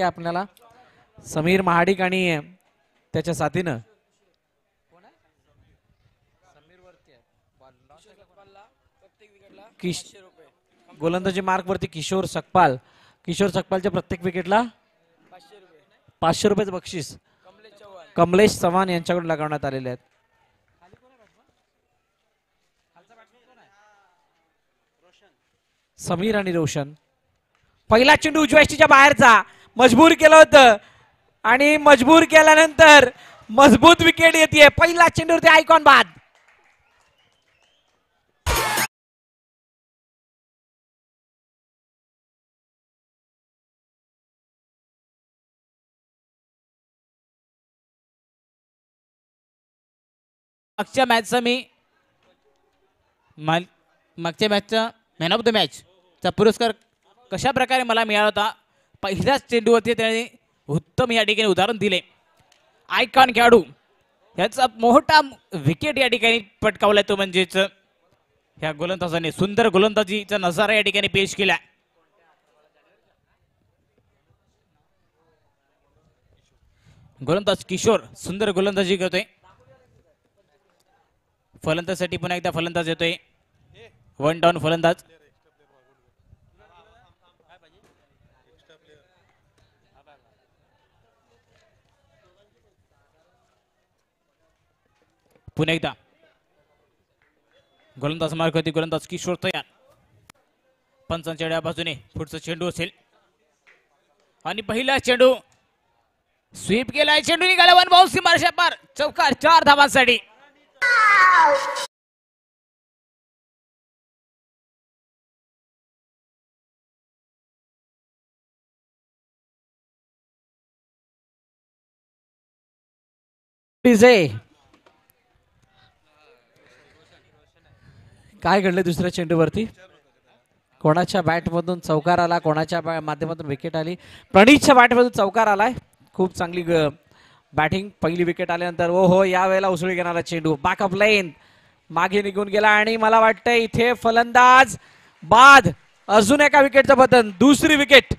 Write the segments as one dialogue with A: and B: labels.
A: आपल्याला समीर महाडिक आणि त्याच्या साथीनं गोलंदाजी मार्क वरती किशोर सकपालच्या प्रत्येक विकेटला 500 रुपयाचं बक्षीस कमलेश चव्हाण यांच्याकडून लगावण्यात आलेले आहेत. समीर आणि रोशन पहिला चेंडू उजव्या बाहेरचा मजबूर केलं होतं आणि मजबूर केल्यानंतर मजबूत विकेट येते. पहिला चेंडूवरती आयकॉन बाद.
B: मागच्या मॅचचा मॅन ऑफ द मॅच चा पुरस्कार कशा प्रकारे मला मिळाला होता. पहिल्याच चेंडूवरती त्याने उत्तम या ठिकाणी उदाहरण दिले. आयकॉन खेळाडू याचा मोठा विकेट या ठिकाणी पटकावलाय तो म्हणजेच ह्या गोलंदाजाने सुंदर गोलंदाजीचा नजारा या ठिकाणी पेश केला. गोलंदाज किशोर सुंदर गोलंदाजी करतोय. फलंदाजसाठी पुन्हा एकदा फलंदाज येतोय. वन डाऊन फलंदाज. पुन्हा एकदा गोलंदाज मार्क होती. गोलंदाज किशोर तयार. पंचांच्या बाजूने पुढचा चेंडू असेल आणि पहिला चेंडू स्वीप केलाय. चेंडू निघाला वन बाउन्स सीमारेषा पार. चौकार 4 धावांसाठी.
A: काय घडलं दुसऱ्या चेंडूवरती? कोणाच्या बॅटमधून चौकार आला, कोणाच्या माध्यमातून विकेट आली. प्रणीतच्या बॅटमधून चौकार आलाय. खूप चांगली बॅटिंग. पहिली विकेट आल्यानंतर हो यावेळेला उसळी घेणारा चेंडू बॅकअप लाईन मागे निघून गेला आणि मला वाटतं इथे फलंदाज बाद. अजून एका विकेटचं बदल. दुसरी विकेट.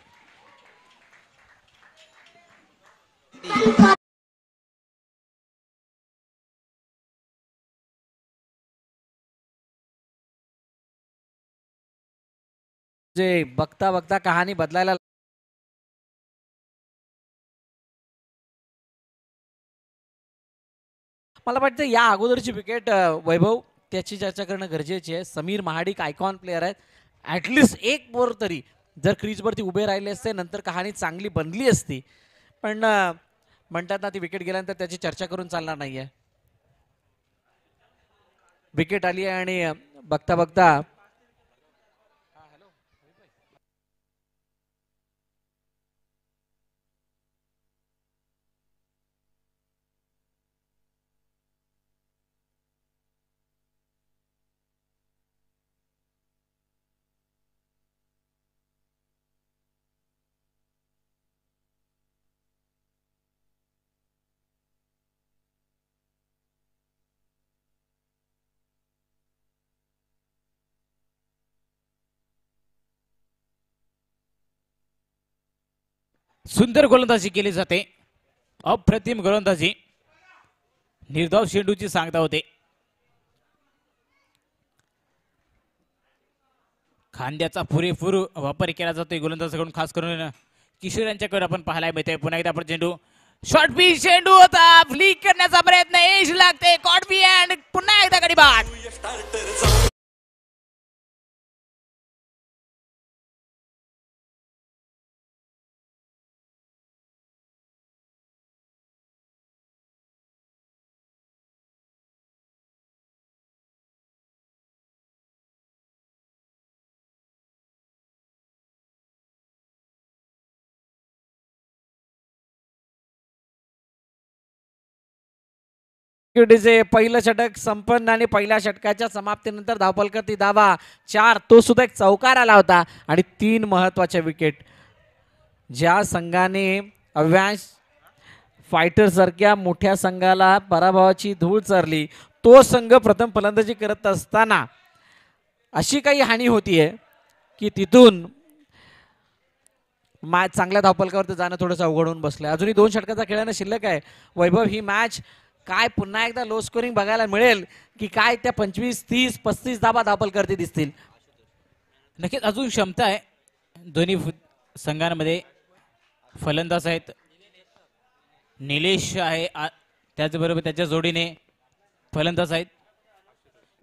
A: जे बघता बघता कहाणी बदलायला मला वाटतं या अगोदरची विकेट वैभव त्याची चर्चा करणं गरजेची आहे. समीर महाडिक आयकॉन प्लेअर आहेत. ॲटलिस्ट एक बोर तरी जर क्रीजवरती उभे राहिले असते नंतर कहाणी चांगली बनली असती. पण म्हणतात ना ती विकेट गेल्यानंतर त्याची चर्चा करून चालणार नाहीये. विकेट आली आहे आणि बघता बघता
B: सुंदर गोलंदाजी केली जाते. अप्रतिम गोलंदाजी. निर्धाव चेंडूची सांगता होते. खांद्याचा पुरेपूर वापर केला जातोय गोलंदाजाकडून. खास करून किशोर यांच्याकडे आपण पाहायला मिळतोय. पुन्हा एकदा आपण चेंडू शॉर्ट पिच चेंडू होता. फ्लिक करण्याचा प्रयत्न. एज लागते. कॉट बी अँड पुन्हा एकदा गडी बाद.
A: पहिलं षटक संपन्न आणि पहिल्या षटकाच्या समाप्तीनंतर धावफलकावरती धावा 4. तो सुद्धा एक चौकार आला होता आणि 3 महत्वाच्या विकेट. ज्या संघाने अव्यांश फायटर सारख्या मोठ्या संघाला पराभवाची धूळ चरली तो संघ प्रथम फलंदाजी करत असताना अशी काही हानी होतीये की तिथून मॅच चांगल्या धावपलकावर जाणं थोडंसं अवघड होऊन बसलंय. अजूनही 2 षटकाचा खेळणं शिल्लक आहे. वैभव, ही मॅच काय पुन्हा एकदा लो स्कोरिंग बघायला मिळेल की काय त्या 25, 30, 35 धाबा धावपलकरती दिसतील?
B: नक्कीच अजून क्षमता आहे दोन्ही संघांमध्ये. फलंदाज आहेत निलेश आहे, त्याचबरोबर त्याच्या जोडीने फलंदाज आहेत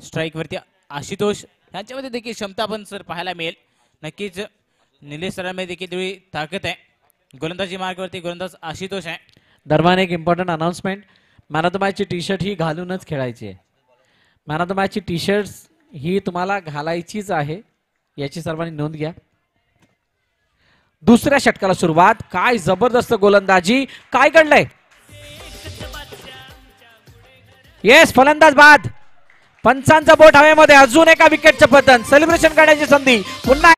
B: स्ट्राईकवरती आशुतोष. यांच्यामध्ये देखील क्षमता पण सर पाहायला मिळेल. नक्कीच निलेश सरांमध्ये देखील तेवढी ताकद आहे. गोलंदाजी मार्गावरती गोलंदाज आशुतोष आहे.
A: दरम्यान एक important announcement, man of the मॅचची टी शर्ट ही घालूनच खेळायची आहे. मॅन ऑफ द मॅचची टी शर्ट ही तुम्हाला घालायचीच आहे, याची सर्वांनी नोंद घ्या. दुसऱ्या षटकाला सुरुवात. काय जबरदस्त गोलंदाजी, काय घडलंय? येस, फलंदाज बाद. पंचांचा बोट हवेमध्ये, अजून एका विकेटचं पतन. सेलिब्रेशन करण्याची संधी पुन्हा.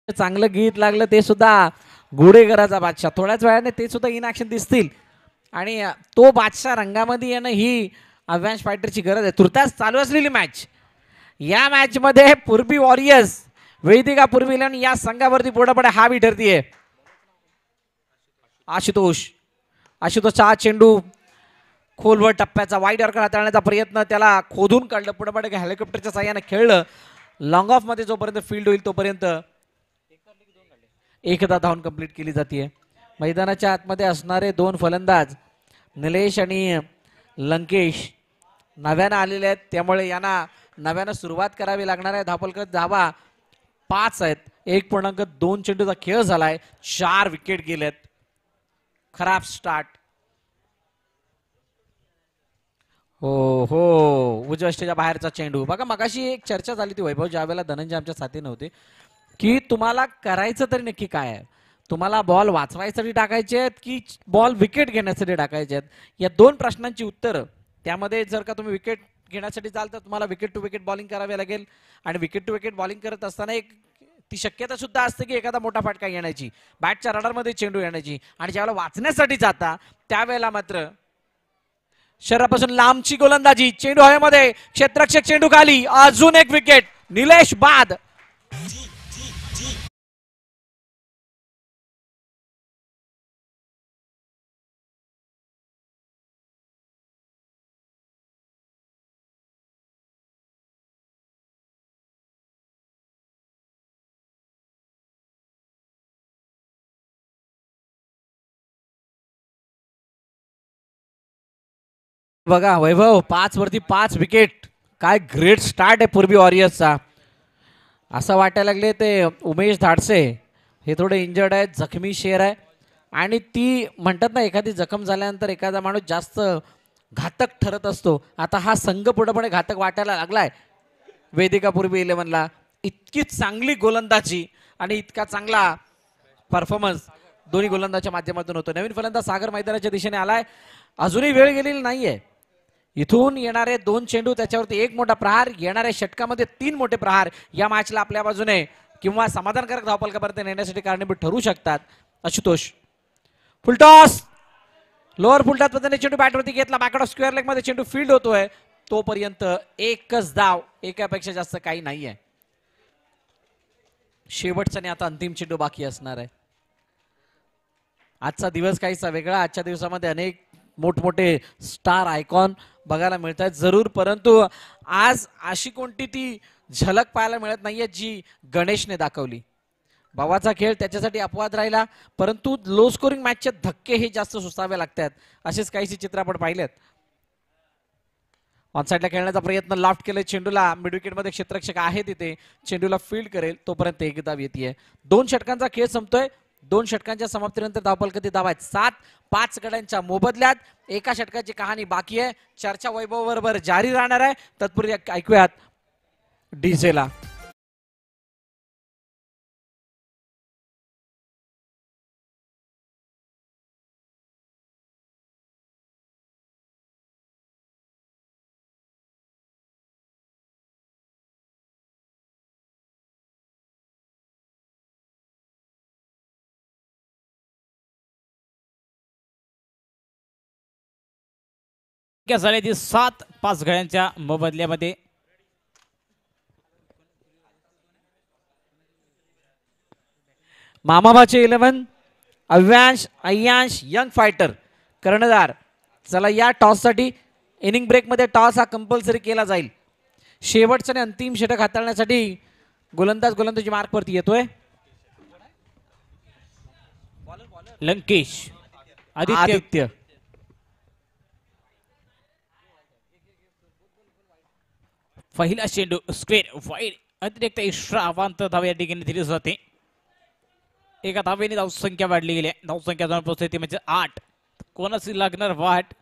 A: चांगलं गीत लागलं, ते सुद्धा गुडेकराचा बादशाह. थोड्याच वेळाने ते सुद्धा इन ऍक्शन दिसतील आणि तो बादशाह रंगामध्ये येणं ही अव्यांश फायटरची गरज आहे. तुर्तास चालू असलेली मॅच, या मॅच मध्ये पूर्वी वॉरियर्स वेदिका पूर्वी इलेव्हन या संघावरती पुढे हावी ठरतीये. आशुतोषचा हा चेंडू खोलवर टप्प्याचा वाईड अर्क हाताळण्याचा प्रयत्न, त्याला खोदून काढलं, पुढे हेलिकॉप्टरच्या साह्याने खेळलं. लॉंग ऑफ मध्ये जोपर्यंत फील्ड होईल तोपर्यंत एकदा धावून कंप्लीट केली जाते. मैदानाच्या आतमध्ये असणारे 2 फलंदाज निलेश आणि लंकेश नव्यानं आलेले आहेत, त्यामुळे यांना नव्यानं सुरुवात करावी लागणार आहे. धावपलकर धावा 5 आहेत. 1.2 चेंडूचा खेळ झालाय, 4 विकेट गेलेत. खराब स्टार्ट. हो, उजव्या स्टेजच्या बाहेरचा चेंडू. बघा, मगाशी एक चर्चा झाली ती वैभव, ज्या वेळेला धनंजय आमच्या साथी नव्हते, की तुम्हाला करायचं तरी नक्की काय आहे? तुम्हाला बॉल वाचवायसाठी टाकायचे आहेत की बॉल विकेट घेण्यासाठी टाकायचे आहेत? या 2 प्रश्नांची उत्तरं. त्यामध्ये जर का तुम्ही विकेट घेण्यासाठी जाल तर तुम्हाला विकेट टू विकेट बॉलिंग करावी लागेल, आणि विकेट टू विकेट बॉलिंग करत असताना एक ती शक्यता सुद्धा असते की एखादा मोठा फटका येण्याची, बॅटच्या रडारमध्ये चेंडू येण्याची. आणि ज्यावेळेला वाचण्यासाठी जाता त्यावेळेला मात्र शरीरापासून लांबची गोलंदाजी, चेंडू हवेमध्ये, क्षेत्ररक्षक चेंडू खाली, अजून एक विकेट. निलेश बाद. बघा वैभव, 5 वरती 5 विकेट. काय ग्रेट स्टार्ट आहे पूर्वी वॉरियर्सचा. असं वाटायला लागले ते उमेश धाडसे हे थोडे इंजर्ड आहेत, जखमी शेर आहे. आणि ती म्हणतात ना, एखादी जखम झाल्यानंतर एखादा माणूस जास्त घातक ठरत असतो. आता हा संघ पुढे घातक वाटायला लागलाय वेदिका पूर्वी इलेव्हनला. इतकी चांगली गोलंदाजी आणि इतका चांगला परफॉर्मन्स दोन्ही गोलंदाजच्या माध्यमातून होतो. नवीन फलंदाज सागर मैदानाच्या दिशेने आलाय. अजूनही वेळ गेलेली नाहीये. इथून येणारे 2 चेंडू, त्याच्यावरती 1 मोठा प्रहार, येणाऱ्या षटकामध्ये 3 मोठे प्रहार या मॅचला आपल्या बाजूने किंवा समाधानकारक धावपलकापर्यंत नेण्यासाठी कारणीभूत ठरू शकतात. आशुतोष फुलटॉस, लोअर फुलटॉस पद्धतीने चेंडू बॅटवरती घेतला. बॅकआउट ऑफ स्क्वेअर लेग मध्ये चेंडू फील्ड होतोय. तोपर्यंत एकच धाव, एकापेक्षा जास्त काही नाहीये. शेवटचा आणि आता अंतिम चेंडू बाकी असणार आहे. आजचा दिवस काहीसा वेगळा. आजच्या दिवसामध्ये अनेक मोठमोठे स्टार आयकॉन बघायला मिळत आहेत जरूर, परंतु आज अशी कोणती ती झलक पाहायला मिळत नाहीये जी गणेशने दाखवली. भावाचा खेळ त्याच्यासाठी अपवाद राहिला, परंतु लो स्कोरिंग मॅचचे धक्के हे जास्त सोसावे लागतात. असेच काहीसे चित्र आपण पाहिलेत. ऑनसाइडला खेळण्याचा प्रयत्न, लॉफ्ट केले चेंडूला, मिड विकेट मध्ये क्षेत्ररक्षक आहे तिथे, चेंडूला फील्ड करेल तोपर्यंत एक धाव येते. 2 षटकांचा खेळ संपतोय. 2 षटकांच्या समाप्तीनंतर धावपलकती धावा आहेत 7-5 गड्यांच्या मोबदल्यात. एका षटकाची कहाणी बाकी आहे. चर्चा वैभव बरोबर जारी राहणार आहे. तत्पूर्वी ऐकूयात डीजेला.
B: झाले ती 7-5 गड्यांच्या मोबदल्यामध्ये.
A: मामाबाचे 11 अव्यांश अय्यांश यंग फायटर कर्णधार. चला या टॉस साठी इनिंग ब्रेक मध्ये टॉस हा कंपल्सरी केला जाईल. शेवटचा आणि अंतिम षटक हाताळण्यासाठी गोलंदाजी मार्क वरती येतोय.
B: लंकेश
A: आदित्य
B: पहिला चेंडू स्क्वेअर वाईड अतिरिक्त एक्स्ट्रा अवांतर धाव या ठिकाणी दिली जाते. एका धावेने धावसंख्या वाढली गेली. धावसंख्या जाऊन पोहोचते ती म्हणजे 8. कोणाची लागणार वाट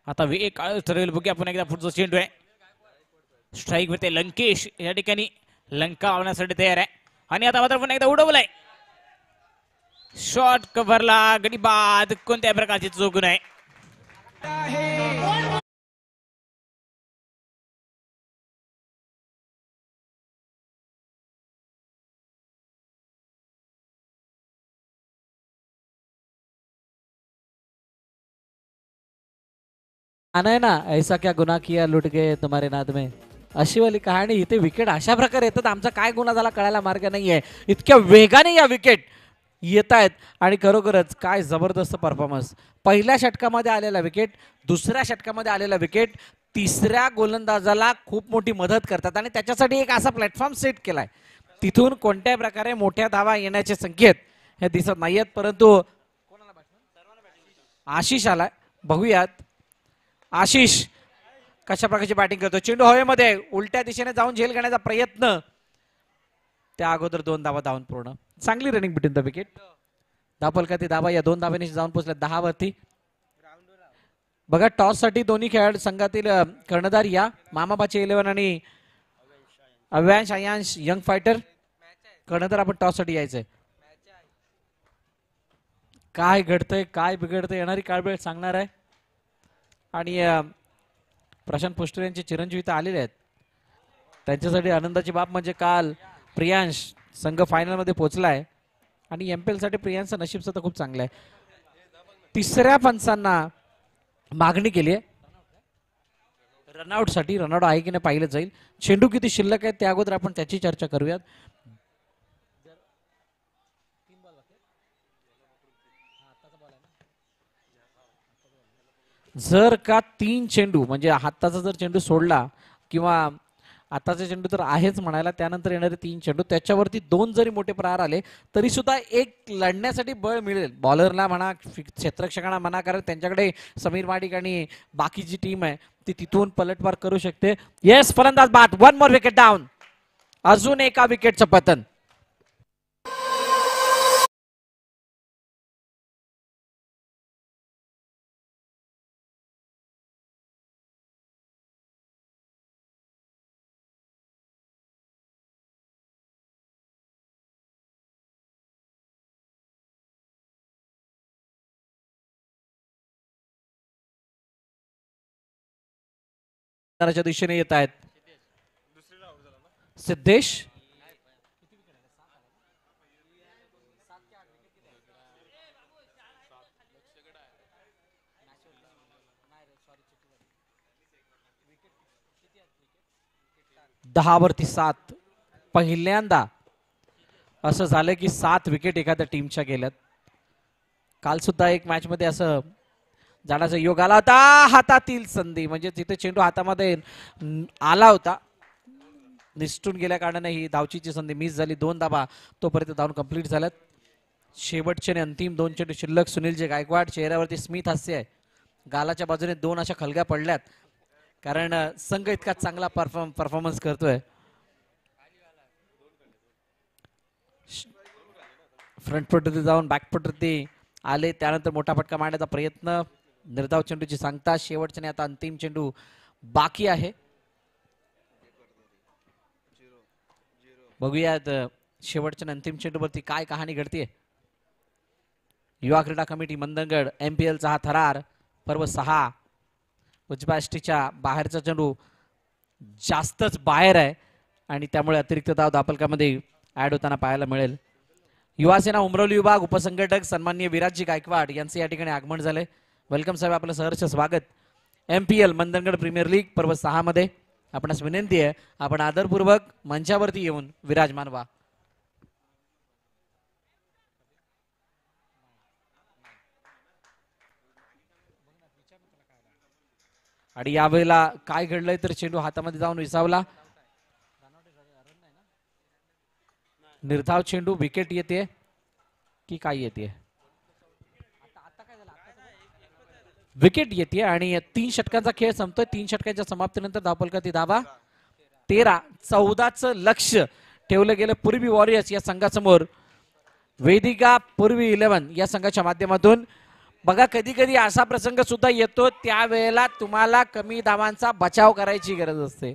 B: आता वेळ काळ ठरवेल. बघूया पुन्हा एकदा पुढचा चेंडू आहे. स्ट्राईक वरती लंकेश या ठिकाणी लंका लावण्यासाठी तयार आहे आणि आता मात्र पुन्हा एकदा उडवलाय. शॉर्ट कव्हरला गडी बाद. कोणत्या प्रकारची चूक नाही.
A: आना है ना ऐसा क्या गुन्हा किया लुट गए तुम्हारे नाद में, अशी वाली कहाणी. इथे विकेट अशा प्रकारे येतात. आमचा काय गुन्हा झाला कळायला मार्ग नाहीये. इतक्या वेगाने या विकेट येत आहेत आणि खरोखरच काय जबरदस्त परफॉर्मन्स. पहिल्या षटकामध्ये आलेला विकेट, दुसऱ्या षटकामध्ये आलेला विकेट तिसऱ्या गोलंदाजाला खूप मोठी मदत करतात आणि त्याच्यासाठी एक असा प्लॅटफॉर्म सेट केलाय. तिथून कोणत्याही प्रकारे मोठ्या धावा येण्याचे संकेत हे दिसत नाहीयेत. परंतु आशिष आलाय. बघूयात आशिष कशा प्रकारची बॅटिंग करतो. चेंडू हवेमध्ये उलट्या दिशेने जाऊन झेल घेण्याचा प्रयत्न. त्या अगोदर 2 धावा धावून पूर्ण. चांगली रनिंग बिटवीन द विकेट. धापलकाती धावा या 2 धाव्यांनी जाऊन पोहोचल्या 10 वरती. बघा टॉस साठी दोन्ही खेळाडू संघातील कर्णधार या मामाबाचे 11 आणि अव्यांश अय्यांश यंग फायटर. कर्णधार आपण टॉस साठी यायचंय. काय घडतंय काय बिघडतंय येणारी काळबेळ सांगणार आहे. आणि प्रशांत पुष्टर यांचे चिरंजीव इथं आलेले आहेत. त्यांच्यासाठी आनंदाची बाब म्हणजे काल प्रियांश संघ फायनल मध्ये पोहोचलाय आणि एमपीएल साठी प्रियांशचं नशीब सुद्धा खूप चांगलं आहे. तिसऱ्या पंचांना मागणी केली आहे रनआउट साठी. रनआउट आहे की नाही पाहिलं जाईल. चेंडू किती शिल्लक आहे त्या अगोदर आपण त्याची चर्चा करूयात. जर का 3 चेंडू म्हणजे हाताचा जर चेंडू सोडला किंवा आताचा चेंडू तर आहेच म्हणायला, त्यानंतर येणारे 3 चेंडू त्याच्यावरती 2 जरी मोठे प्रहार आले तरी सुद्धा एक लढण्यासाठी बळ मिळेल बॉलरला म्हणा क्षेत्ररक्षकांना म्हणा. कारण त्यांच्याकडे समीर माडिक आणि बाकीची टीम आहे ती तिथून पलटवार करू शकते. येस फलंदाज बाद. 1 मोर विकेट डाऊन. अजून एका विकेटचं पतन. दिशेने येत आहेत सिद्धेश. दहा वरती 7. पहिल्यांदा असं झालं की 7 विकेट एखाद्या टीमच्या गेल्यात. काल सुद्धा एक मॅच मध्ये असं जाण्याचा योग आला होता. हातातील संधी म्हणजे तिथे चेंडू हातामध्ये आला होता, निसटून गेल्या कारणाने ही धावचीची संधी मिस झाली. 2 धावा तोपर्यंत धावून कंप्लीट झाल्यात. शेवटचे अंतिम 2 चेंडू शिल्लक. सुनीलजी गायकवाड चेहऱ्यावरती स्मित हास्य आहे. गालाच्या बाजूने 2 अशा खलग्या पडल्यात कारण संघ इतका चांगला परफॉर्मन्स करतोय. फ्रंट फुटवरती जाऊन बॅक फुटवरती आले, त्यानंतर मोठा फटका मारण्याचा प्रयत्न. निर्धाव चेंडूची सांगता. शेवटच्याने आता अंतिम चेंडू बाकी आहे. बघूयात शेवटच्या अंतिम चेंडूवरती काय कहाणी घडते. युवा क्रीडा कमिटी मंदनगड एमपीएलचा हा थरार पर्व 6. उजव्या बाहेरचा चेंडू जास्तच बाहेर आहे आणि त्यामुळे अतिरिक्त धाव धापलकामध्ये ऍड होताना पाहायला मिळेल. युवासेना उमरवली विभाग उपसंघटक सन्माननीय विराजजी गायकवाड यांचे या ठिकाणी आगमन झाले. वेलकम साहेब, आपलं सहर्ष स्वागत. MPL मंदनगड प्रीमियर लीग पर्व 6 मध्ये आपणास विनंती आहे आपण आदरपूर्वक मंचावरती येऊन विराजमान व्हा. आणि यावेळेला काय घडलंय तर चेंडू हातामध्ये जाऊन विसावला. निर्धाव चेंडू, विकेट येते की काय येते? विकेट येते आणि 3 षटकांचा खेळ संपतोय. 3 षटकांच्या समाप्तीनंतर धावफलकातील धावा 13-14चं लक्ष ठेवलं गेलं पूर्वी वॉरियर्स या संघासमोर. वेदिका पूर्वी 11 या संघाच्या माध्यमातून. बघा कधी कधी असा प्रसंग सुद्धा येतो त्यावेळेला तुम्हाला कमी धावांचा बचाव करायची गरज असते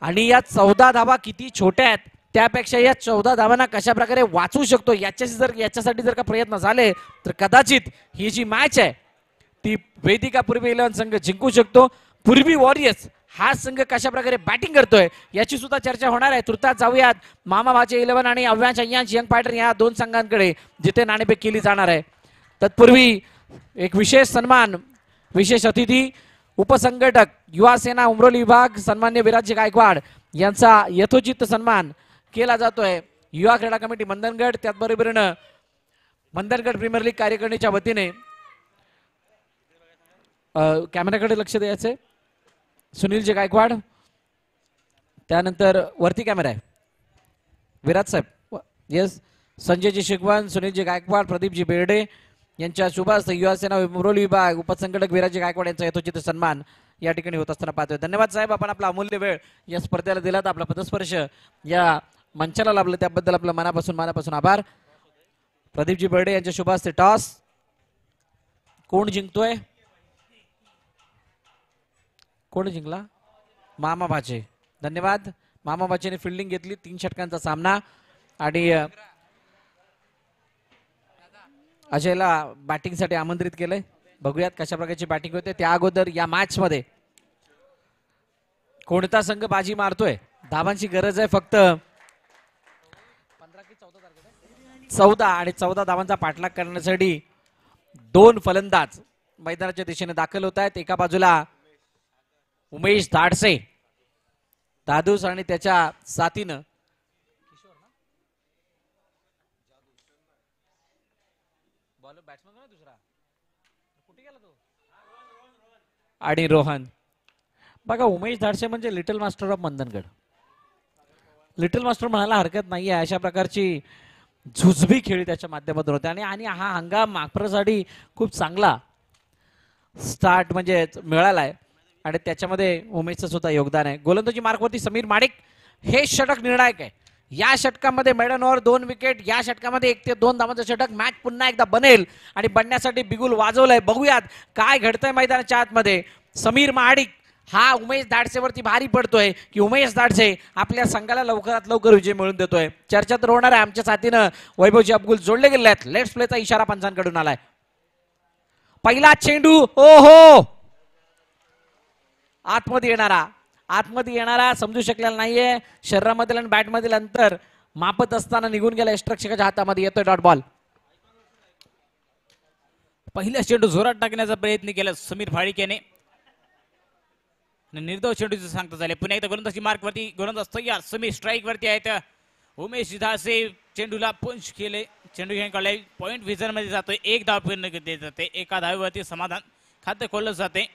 A: आणि या 14 धावा किती छोट्या आहेत त्यापेक्षा या 14 धावांना कशा प्रकारे वाचवू शकतो याच्यासाठी जर का प्रयत्न झाले तर कदाचित ही जी मॅच आहे ती वेदिका पूर्वी 11 संघ जिंकू शकतो. पूर्वी वॉरियर्स हा संघ कशा प्रकारे बॅटिंग करतोय याची सुद्धा चर्चा होणार आहे. तुर्तास जाऊयात मामा भाचे 11 आणि अव्यांश अय्यांश यंग फायटर या 2 संघांकडे जिथे नाणेफेक केली जाणार आहे. तत्पूर्वी एक विशेष सन्मान, विशेष अतिथी उपसंघटक युवा सेना उमरोली विभाग सन्मान्य विराजी गायकवाड यांचा यथोचित सन्मान केला जातोय. युवा क्रीडा कमिटी मंदनगड त्याचबरोबरीनं मंदनगड प्रीमियर लीग कार्यकारिणीच्या वतीने कॅमेऱ्याकडे लक्ष द्यायचंय. सुनीलजी गायकवाड, त्यानंतर वरती कॅमेरा आहे विराज साहेब, येस, संजयजी शिकवण, सुनीलजी गायकवाड, प्रदीपजी बेर्डे यांच्या शुभ हस्ते युवा सेना उमरोली विभाग उपसंघटक विराजी गायकवाड यांचा यथोचित सन्मान या ठिकाणी होत असताना पाहतोय. धन्यवाद साहेब, आपण आपला अमूल्य वेळ या स्पर्धेला दिलात, आपला पदस्पर्श या मंचाला लाभलं त्याबद्दल आपलं मनापासून आभार. प्रदीपजी बेर्डे यांच्या शुभ हस्ते टॉस. कोण जिंकतोय? कोण जिंकला? मामा भाचे. धन्यवाद. मामा भाचेने फिल्डिंग घेतली. 3 षटकांचा सामना आणि अजयला बॅटिंगसाठी आमंत्रित केलंय. बघूयात कशा प्रकारची बॅटिंग होते. त्या अगोदर या मॅच मध्ये कोणता संघ बाजी मारतोय? धावांची गरज आहे फक्त 14 आणि 14 धावांचा पाठलाग करण्यासाठी 2 फलंदाज मैदानाच्या दिशेने दाखल होत आहेत. एका बाजूला उमेश धाडसे, दादूस आणि त्याच्या साथीनं आणि रोहन. बघा उमेश धाडसे म्हणजे little master of Mandangad. Little master म्हणायला हरकत नाहीये. अशा प्रकारची झुजबी खेळी त्याच्या माध्यमातून होते आणि हा हंगाम मागप्रसाठी खूप चांगला स्टार्ट म्हणजे मिळालाय आणि त्याच्यामध्ये उमेशचं सुद्धा योगदान आहे. गोलंदाजी मार्कवरती समीर माडिक. हे षटक निर्णायक आहे. या षटकामध्ये मेडन ओव्हर 2 विकेट, या षटकामध्ये 1 ते 2 धावांचं षटक. मॅच पुन्हा एकदा बनेल आणि बनण्यासाठी बिगुल वाजवलंय. बघूयात काय घडतंय मैदानाच्या आतमध्ये. समीर माडिक हा उमेश धाडसेवरती भारी पडतोय की उमेश धाडसे आपल्या संघाला लवकरात लवकर विजय मिळवून देतोय. चर्चा तर होणार आहे. आमच्या साथीनं वैभवजी अब्दुल जोडले गेले आहेत. लेट्स प्लेचा इशारा पंचांकडून आलाय. पहिला चेंडू, ओहो, आतमध्ये येणारा समजू शकलेला नाहीये. शरीरामधील आणि बॅटमधील अंतर मापत असताना निघून गेला. यष्टरक्षकाच्या हातामध्ये येतोय डॉट बॉल.
B: पहिला चेंडू जोरात टाकण्याचा प्रयत्न केला समीर फाळिकेने. निर्धाव चेंडूचे सांगता झाले. पुन्हा एकदा गोलंदाजी मार्कवरती गोलंदाज तयार. समीर स्ट्राईक वरती आहेत. उमेश धाडसे चेंडूला पंच केले. चेंडू घेऊन काढले. पॉइंट विजन मध्ये जातोय. 1 धाव पूर्ण केली जाते. एका धावेवरती समाधान खाते खोललं जाते.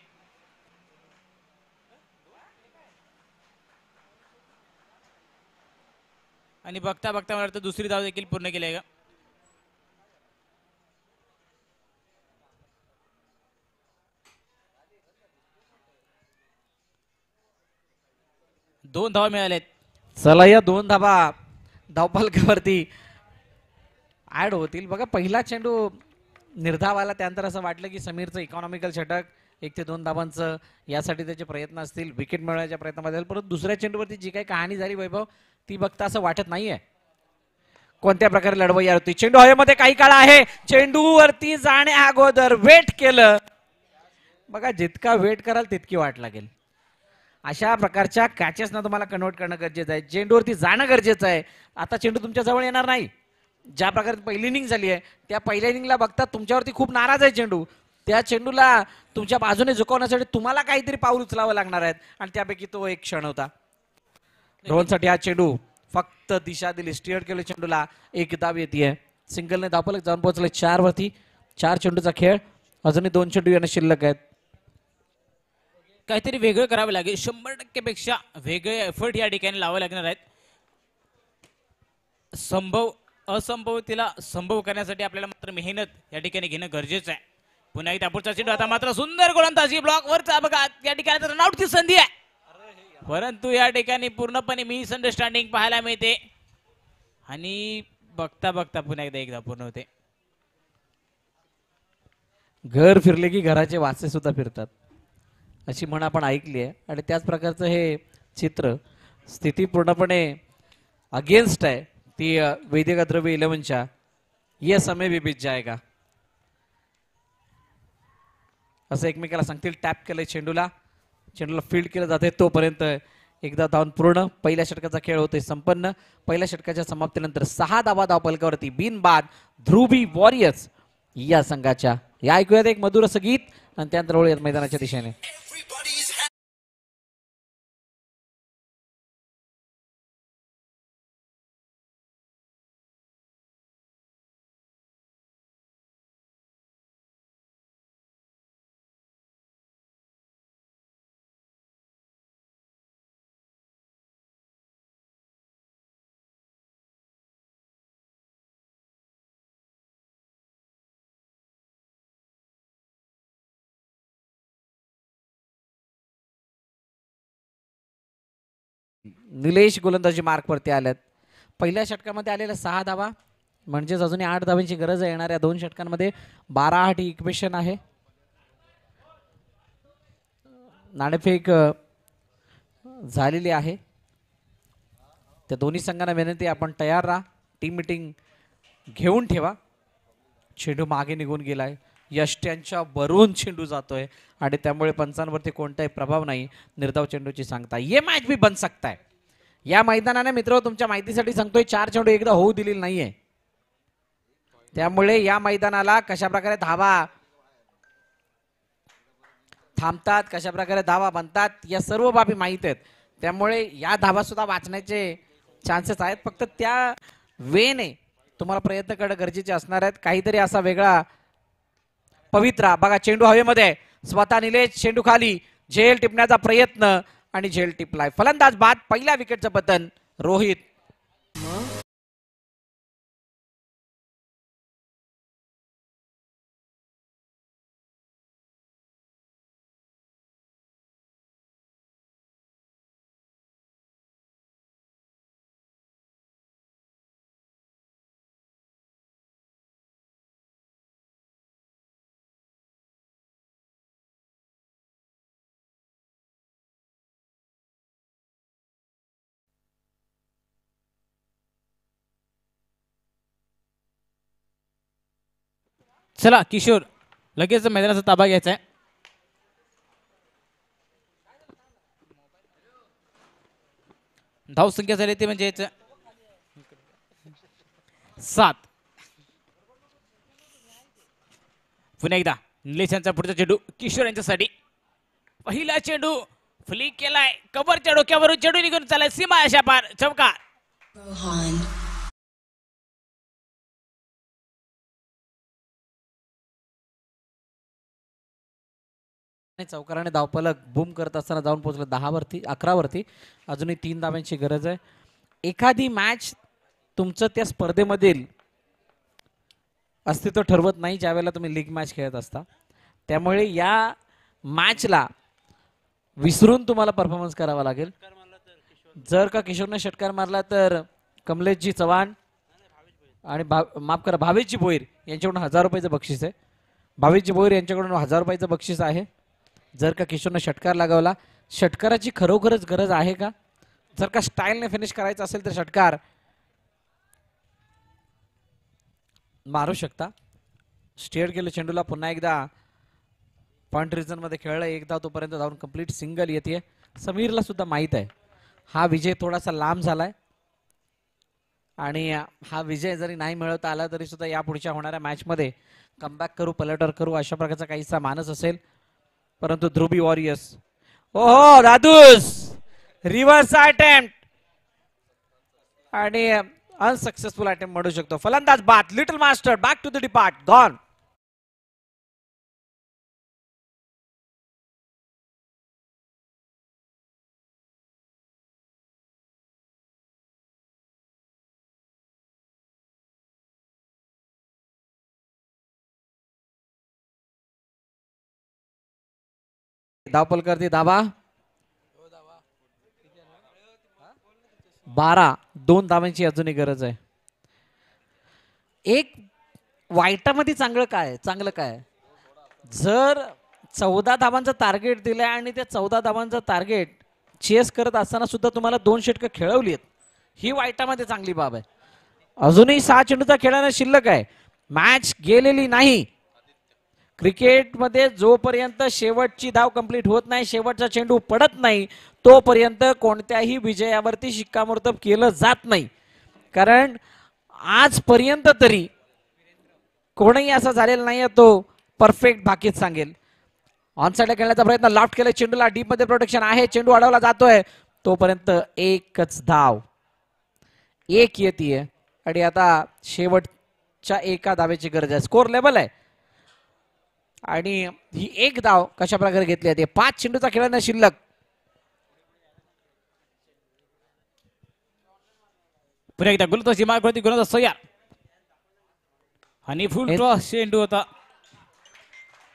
B: आणि बघता बघता मला वाटतं दुसरी धाव देखील पूर्ण केली आहे का. दोन धावा मिळालेत.
A: चला या 2 धावा धावफलकावरती ऍड होतील. बघा पहिला चेंडू निर्धाव आला त्यानंतर असं वाटलं की समीरचं इकॉनॉमिकल षटक 1 ते 2 धावांचं यासाठी त्याचे प्रयत्न असतील, विकेट मिळवण्याच्या प्रयत्नामध्ये असतील. परंतु दुसऱ्या चेंडूवरती जी काही कहाणी झाली वैभव ती बघता असं वाटत नाहीये कोणत्या प्रकारे लढवई होती. चेंडू हवेमध्ये काही काळ आहे. चेंडूवरती जाण्या अगोदर वेट केलं. बघा जितका वेट कराल तितकी वाट लागेल. अशा प्रकारच्या कॅचेस ना तुम्हाला कन्वर्ट करणं गरजेचं आहे. चेंडूवरती जाणं गरजेचं आहे. आता चेंडू तुमच्या जवळ येणार नाही. ज्या प्रकारे पहिली इनिंग झाली आहे त्या पहिल्या इनिंगला बघता तुमच्यावरती खूप नाराज आहे चेंडू. त्या चेंडूला तुमच्या बाजूने झुकवण्यासाठी तुम्हाला काहीतरी पाऊल उचलावं लागणार आहेत आणि त्यापैकी तो एक क्षण होता. रोहनसाठी हा चेंडू फक्त दिशा दिली, स्टिअर केले चेंडूला, एक धाव येते. सिंगलने धावफलक जाऊन पोहोचले 4 वरती. 4 चेंडूचा खेळ, अजूनही 2 चेंडू येणं शिल्लक आहेत.
B: काहीतरी वेगळं करावं लागेल, 100% पेक्षा वेगळे एफर्ट या ठिकाणी लावावे लागणार आहेत. असंभवतेला संभव करण्यासाठी आपल्याला मात्र मेहनत या ठिकाणी घेणं गरजेचं आहे. पुन्हा एकदा पुढचा चेंडू, आता मात्र सुंदर गोलंदाजी, ब्लॉक वरचा बघा, या ठिकाणी रनआउटची संधी आहे, परंतु या ठिकाणी पूर्णपणे मिसअंडरस्टँडिंग पाहायला मिळते आणि बघता बघता पुन्हा एकदा पूर्ण होते.
A: घर फिरले की घराचे वासे सुद्धा फिरतात, अशी म्हण आपण ऐकली आहे. आणि त्याच प्रकारचं हे चित्र, स्थिती पूर्णपणे अगेन्स्ट आहे ती वैदिक द्रव्य 11च्या. ये समय भी बीत जाएगा असं एकमेकाला सांगतील. टॅप केलंय चेंडूला, चेंडूला फील्ड केलं जाते, तोपर्यंत एकदा धावून पूर्ण. पहिल्या षटकाचा खेळ होतोय संपन्न. पहिल्या षटकाच्या समाप्तीनंतर 6 धावा धावफलकावरती बिनबाद ध्रुवी वॉरियर्स या संघाच्या. या ऐकूयात एक मधुर असं गीत आणि त्यानंतर वळूयात मैदानाच्या दिशेने. निलेश गोलंदाजी मार्कवरती आल्यात. पहिल्या षटकामध्ये आलेल्या 6 धावा, म्हणजेच अजूनही 8 धावांची गरज आहे. येणाऱ्या 2 षटकांमध्ये 12-8 ही इक्वेशन आहे. नाणेफेक झालेली आहे. त्या दोन्ही संघांना विनंती, आपण तयार राहा, टीम मिटिंग घेऊन ठेवा. चेंडू मागे निघून गेलाय, यष्ट्यांच्या वरून चेंडू जातोय आणि त्यामुळे पंचांवरती कोणताही प्रभाव नाही. निर्धाव चेंडूची सांगता, ये मॅच भी बन सकता है. या मैदानाने मित्र तुमच्या माहितीसाठी सांगतोय 4 चेंडू एकदा होऊ दिलेली नाहीये. त्यामुळे या मैदानाला कशा प्रकारे धावा थांबतात, कशा प्रकारे धावा बनतात, या सर्व बाबी माहित आहेत. त्यामुळे या धावा सुद्धा वाचण्याचे चान्सेस आहेत. फक्त त्या वेने तुम्हाला प्रयत्न करणं गरजेचे असणार आहेत. काहीतरी असा वेगळा पवित्रा बघा, चेंडू हवेमध्ये, स्वतः निलेश चेंडू खाली, झेल टिपण्याचा प्रयत्न आणि झेल टिपलाय. फलंदाज बाद, पहिल्या विकेटचं पतन रोहित.
B: चला किशोर, लगेच मैदानाचा ताबा घ्यायचा आहे. धाव संख्या झाली ते म्हणजे 7. पुन्हा एकदा निलेश यांचा पुढचा चेंडू किशोर यांच्यासाठी. पहिला चेंडू फ्लिक केलाय, कव्हरच्या डोक्यावरून चेंडू निघून चालाय सीमा अशा पार, चौकार.
A: चौकाराने धावफलक बूम करत असताना जाऊन पोहोचलं 11 वरती. अजूनही 3 धाव्यांची गरज आहे. एखादी मॅच तुमचं त्या स्पर्धेमधील अस्तित्व ठरवत नाही ज्यावेळेला तुम्ही लीग मॅच खेळत असता. त्यामुळे या मॅचला विसरून तुम्हाला परफॉर्मन्स करावा लागेल. जर का किशोरने षटकार मारला तर कमलेशजी चव्हाण आणि माफ करा भावेशजी भोईर यांच्याकडून 1000 रुपयाचं बक्षीस आहे. भावेशजी भोईर यांच्याकडून 1000 रुपयाचं बक्षीस आहे. जर का किशोरने षटकार लगावला, षटकाराची खरोखरच गरज आहे का? जर का स्टाईलने फिनिश करायचं असेल तर षटकार मारू शकता. स्टेअर केलं चेंडूला, पुन्हा एकदा पॉइंट रिजन मध्ये खेळलं, एकदा तोपर्यंत जाऊन कंप्लीट सिंगल येते. समीरला सुद्धा माहित आहे हा विजय थोडासा लांब झालाय. आणि हा विजय जरी नाही मिळवता आला तरी सुद्धा या पुढच्या होणाऱ्या मॅच मध्ये कमबॅक करू, पलटवर करू अशा प्रकारचा काहीसा मानस असेल. परंतु ध्रुवी वॉरियर्स, ओहो दादूस, रिव्हर्स अटेम्प्ट आणि अनसक्सेसफुल अटेम्प्ट म्हणू शकतो. फलंदाज बाद, little master back to the depart, gone. धावपल करते धाबा 12, 2 धावांची अजूनही गरज आहे. एक वाईटामध्ये चांगलं काय जर 14 धावांचं टार्गेट दिलंय आणि त्या 14 धावांचं टार्गेट चेस करत असताना सुद्धा तुम्हाला 2 षटकं खेळवली आहेत, ही वाईटामध्ये चांगली बाब आहे. अजूनही 6 चेंडूचा खेळानं शिल्लक आहे, मॅच गेलेली नाही. क्रिकेटमध्ये जोपर्यंत शेवटची धाव कंप्लीट होत नाही, शेवटचा चेंडू पडत नाही, तोपर्यंत कोणत्याही विजयावरती शिक्कामोर्तब केलं जात नाही. कारण आजपर्यंत तरी कोणीही असा झालेला नाही तो परफेक्ट बाकीच सांगेल. ऑन साइडला खेळण्याचा प्रयत्न, लॉफ्ट केलं चेंडूला, डीप मध्ये प्रोटेक्शन आहे, चेंडू अडवला जातोय, तोपर्यंत एकच धाव, एक येतीये आणि आता शेवटच्या एका धावेची गरज आहे. स्कोर लेवल आहे आणि ही एक धाव कशा प्रकारे घेतली जाते. 5 चेंडूचा खेळणं शिल्लक.
B: पुन्हा एकदा गुलतोची मार्गवरती गुणवत्ता सय्या आणि फुल टॉस चेंडू होता,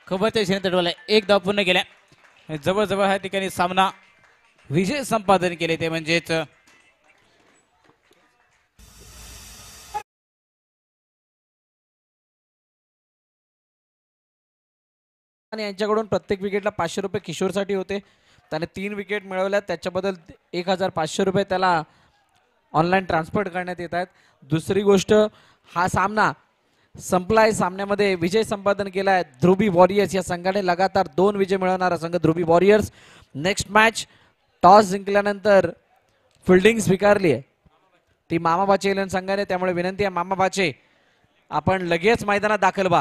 B: खबरच्या दिशेने तडवलाय. एक धाव पूर्ण केल्या, जवळजवळ ह्या ठिकाणी सामना विजय संपादन केले, ते म्हणजेच
A: आणि यांच्याकडून प्रत्येक विकेटला 500 रुपये किशोरसाठी होते. त्याने 3 विकेट मिळवल्या, त्याच्याबद्दल 1500 रुपये त्याला ऑनलाईन ट्रान्सफर करण्यात येत आहेत. दुसरी गोष्ट, हा सामना संपलाय, सामन्यामध्ये विजय संपादन केलाय ध्रुवी वॉरियर्स या संघाने. लगातार 2 विजय मिळवणारा संघ ध्रुवी वॉरियर्स. नेक्स्ट मॅच टॉस जिंकल्यानंतर फिल्डिंग स्वीकारली आहे ती मामा बाचे संघाने, त्यामुळे विनंती आहे मामा बाचे आपण लगेच मैदानात दाखल व्हा.